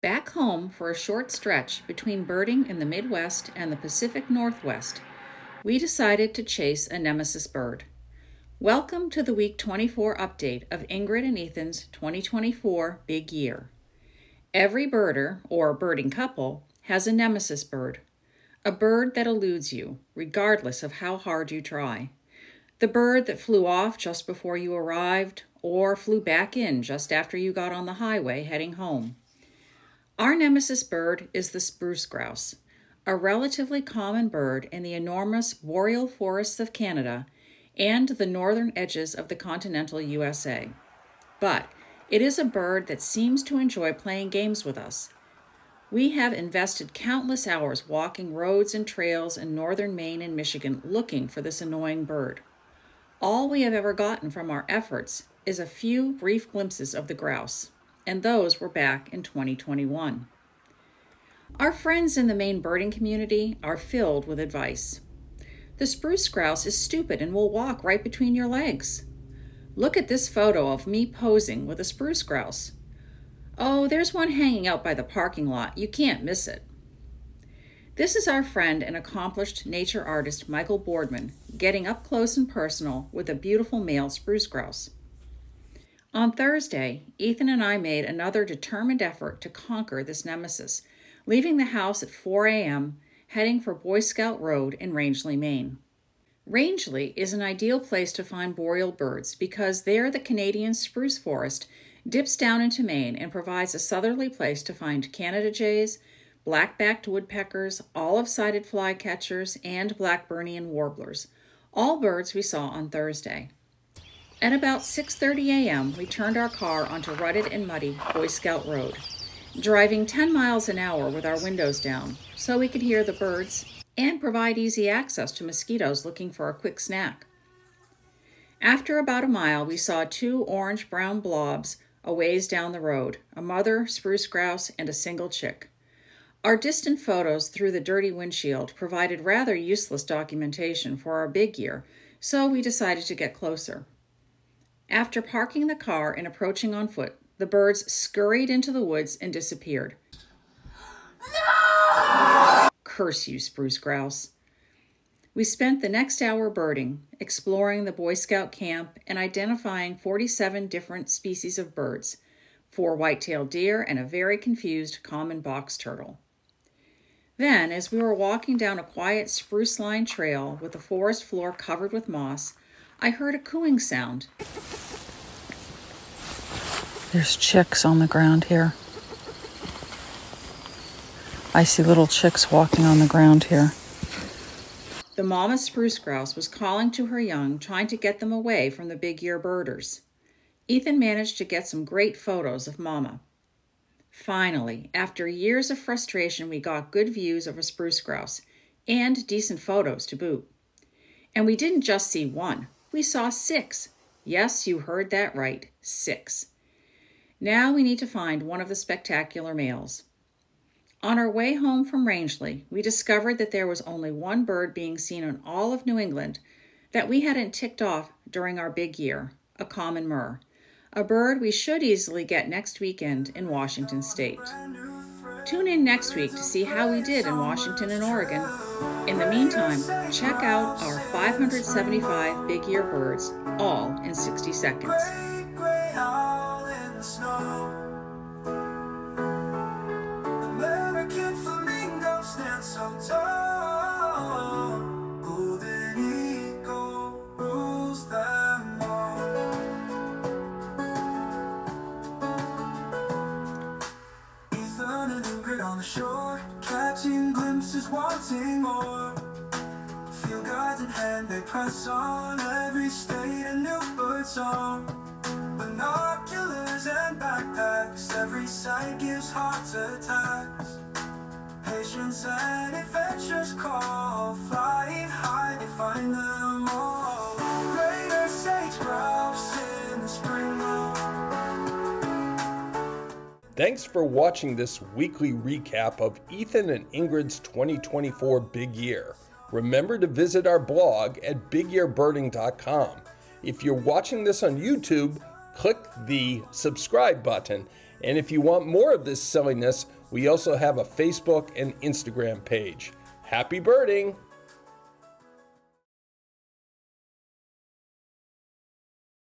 Back home for a short stretch between birding in the Midwest and the Pacific Northwest, we decided to chase a nemesis bird. Welcome to the Week 24 update of Ingrid and Ethan's 2024 Big Year. Every birder, or birding couple, has a nemesis bird, a bird that eludes you, regardless of how hard you try. The bird that flew off just before you arrived, or flew back in just after you got on the highway heading home. Our nemesis bird is the spruce grouse, a relatively common bird in the enormous boreal forests of Canada and the northern edges of the continental USA. But it is a bird that seems to enjoy playing games with us. We have invested countless hours walking roads and trails in northern Maine and Michigan looking for this annoying bird. All we have ever gotten from our efforts is a few brief glimpses of the grouse, and those were back in 2021. Our friends in the Maine birding community are filled with advice. The spruce grouse is stupid and will walk right between your legs. Look at this photo of me posing with a spruce grouse. Oh, there's one hanging out by the parking lot. You can't miss it. This is our friend and accomplished nature artist Michael Boardman getting up close and personal with a beautiful male spruce grouse. On Thursday, Ethan and I made another determined effort to conquer this nemesis, leaving the house at 4 a.m., heading for Boy Scout Road in Rangeley, Maine. Rangeley is an ideal place to find boreal birds because there the Canadian spruce forest dips down into Maine and provides a southerly place to find Canada jays, black-backed woodpeckers, olive-sided flycatchers, and Blackburnian warblers, all birds we saw on Thursday. At about 6:30 a.m., we turned our car onto rutted and muddy Boy Scout Road, driving 10 miles an hour with our windows down so we could hear the birds and provide easy access to mosquitoes looking for a quick snack. After about a mile, we saw two orange-brown blobs a ways down the road, a mother spruce grouse and a single chick. Our distant photos through the dirty windshield provided rather useless documentation for our big year, so we decided to get closer. After parking the car and approaching on foot, the birds scurried into the woods and disappeared. No! Curse you, spruce grouse. We spent the next hour birding, exploring the Boy Scout camp and identifying 47 different species of birds, 4 white-tailed deer and a very confused common box turtle. Then, as we were walking down a quiet spruce-lined trail with the forest floor covered with moss, I heard a cooing sound. There's chicks on the ground here. I see little chicks walking on the ground here. The mama spruce grouse was calling to her young, trying to get them away from the big year birders. Ethan managed to get some great photos of mama. Finally, after years of frustration, we got good views of a spruce grouse and decent photos to boot. And we didn't just see one, we saw 6. Yes, you heard that right, 6. Now we need to find one of the spectacular males. On our way home from Rangeley, we discovered that there was only one bird being seen in all of New England that we hadn't ticked off during our big year, a common murre, a bird we should easily get next weekend in Washington State. Tune in next week to see how we did in Washington and Oregon. In the meantime, check out our 575 big year birds, all in 60 seconds. American flamingo stands so tall. Golden eagle rules them all. Ethan and Ingrid on the shore, catching glimpses, wanting more. Field guides in hand, they press on. Every state a new bird song. Binoculars and backpacks, every sight gives heart attacks. Patience and adventures call, flying high to find them all. Greater sage grouse in the spring glow. Thanks for watching this weekly recap of Ethan and Ingrid's 2024 Big Year. Remember to visit our blog at bigyearbirding.com. If you're watching this on YouTube, click the subscribe button And if you want more of this silliness, we also have a Facebook and Instagram page. Happy birding!